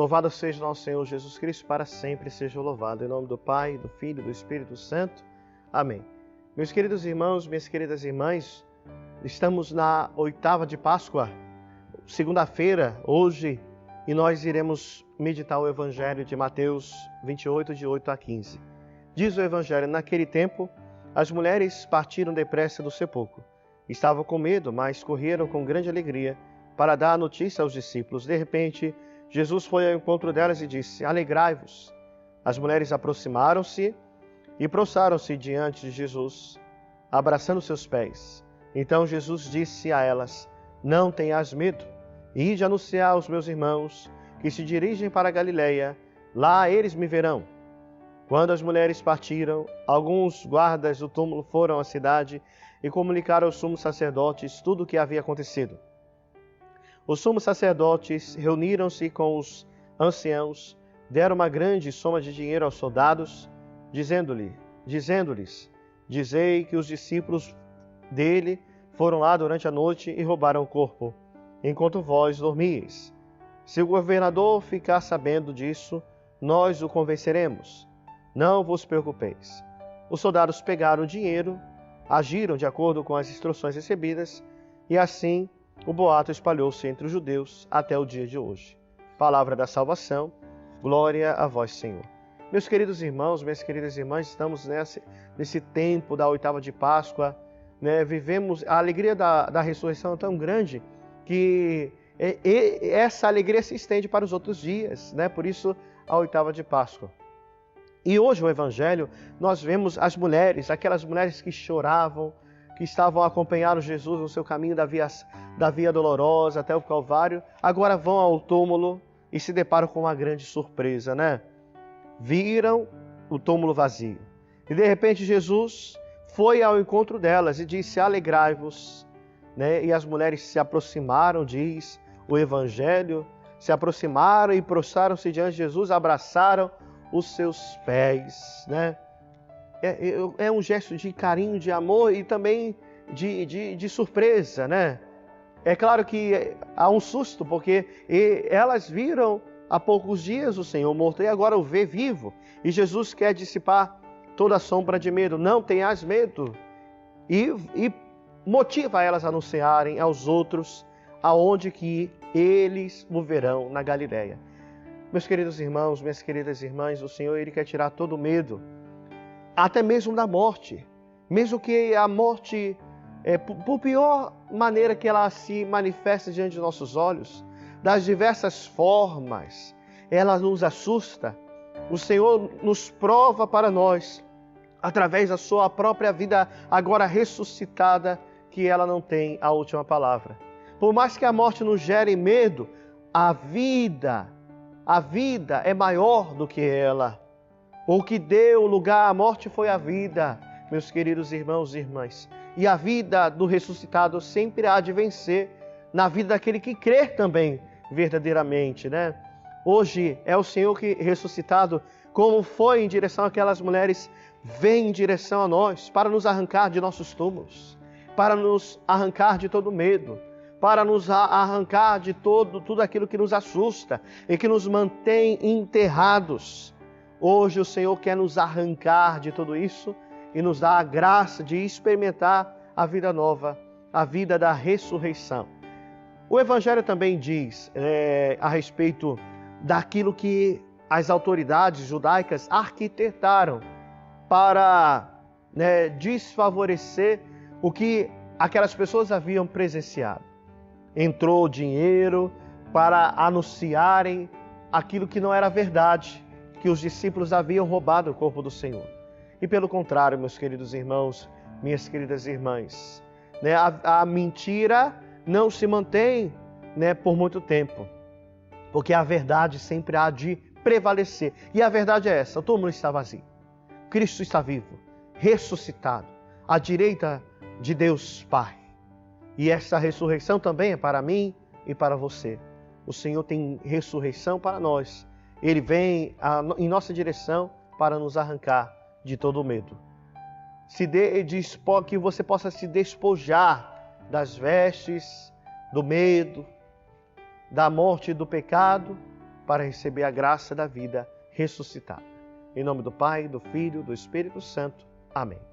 Louvado seja nosso Senhor Jesus Cristo, para sempre seja louvado. Em nome do Pai, do Filho e do Espírito Santo. Amém. Meus queridos irmãos, minhas queridas irmãs, estamos na oitava de Páscoa, segunda-feira, hoje, e nós iremos meditar o Evangelho de Mateus 28, de 8 a 15. Diz o Evangelho: naquele tempo, as mulheres partiram depressa do sepulcro. Estavam com medo, mas correram com grande alegria para dar a notícia aos discípulos. De repente, Jesus foi ao encontro delas e disse: alegrai-vos. As mulheres aproximaram-se e prostraram-se diante de Jesus, abraçando seus pés. Então Jesus disse a elas: não tenhas medo, ide anunciar aos meus irmãos que se dirigem para a Galileia, lá eles me verão. Quando as mulheres partiram, alguns guardas do túmulo foram à cidade e comunicaram aos sumos sacerdotes tudo o que havia acontecido. Os sumos sacerdotes reuniram-se com os anciãos, deram uma grande soma de dinheiro aos soldados, dizendo-lhes: dizei que os discípulos dele foram lá durante a noite e roubaram o corpo, enquanto vós dormíeis. Se o governador ficar sabendo disso, nós o convenceremos. Não vos preocupeis. Os soldados pegaram o dinheiro, agiram de acordo com as instruções recebidas, e assim o boato espalhou-se entre os judeus até o dia de hoje. Palavra da salvação, glória a vós, Senhor. Meus queridos irmãos, minhas queridas irmãs, estamos nesse tempo da oitava de Páscoa, vivemos a alegria da ressurreição tão grande que essa alegria se estende para os outros dias, por isso a oitava de Páscoa. E hoje o Evangelho, nós vemos as mulheres, aquelas mulheres que choravam, que estavam acompanhando Jesus no seu caminho da via dolorosa até o Calvário, agora vão ao túmulo e se deparam com uma grande surpresa, Viram o túmulo vazio. E de repente Jesus foi ao encontro delas e disse: alegrai-vos. E as mulheres se aproximaram, diz o Evangelho, se aproximaram e prostraram-se diante de Jesus, abraçaram os seus pés, É um gesto de carinho, de amor e também de surpresa, É claro que há um susto, porque elas viram há poucos dias o Senhor morto e agora o vê vivo. E Jesus quer dissipar toda a sombra de medo. Não tenhas medo. E motiva elas a anunciarem aos outros aonde que eles o verão na Galileia. Meus queridos irmãos, minhas queridas irmãs, o Senhor Ele quer tirar todo o medo, até mesmo da morte. Mesmo que a morte, por pior maneira que ela se manifesta diante de nossos olhos, das diversas formas, ela nos assusta. O Senhor nos prova para nós, através da sua própria vida agora ressuscitada, que ela não tem a última palavra. Por mais que a morte nos gere medo, a vida é maior do que ela. O que deu lugar à morte foi a vida, meus queridos irmãos e irmãs. E a vida do ressuscitado sempre há de vencer na vida daquele que crer também verdadeiramente, Hoje é o Senhor que ressuscitado, como foi em direção àquelas mulheres, vem em direção a nós para nos arrancar de nossos túmulos, para nos arrancar de todo medo, para nos arrancar de tudo aquilo que nos assusta e que nos mantém enterrados. Hoje o Senhor quer nos arrancar de tudo isso e nos dar a graça de experimentar a vida nova, a vida da ressurreição. O Evangelho também diz a respeito daquilo que as autoridades judaicas arquitetaram para desfavorecer o que aquelas pessoas haviam presenciado. Entrou dinheiro para anunciarem aquilo que não era verdade, que os discípulos haviam roubado o corpo do Senhor. E pelo contrário, meus queridos irmãos, minhas queridas irmãs, a mentira não se mantém por muito tempo, porque a verdade sempre há de prevalecer. E a verdade é essa: o túmulo está vazio, Cristo está vivo, ressuscitado, à direita de Deus Pai. E essa ressurreição também é para mim e para você. O Senhor tem ressurreição para nós. Ele vem em nossa direção para nos arrancar de todo o medo. Que você possa se despojar das vestes do medo, da morte e do pecado, para receber a graça da vida ressuscitada. Em nome do Pai, do Filho e do Espírito Santo. Amém.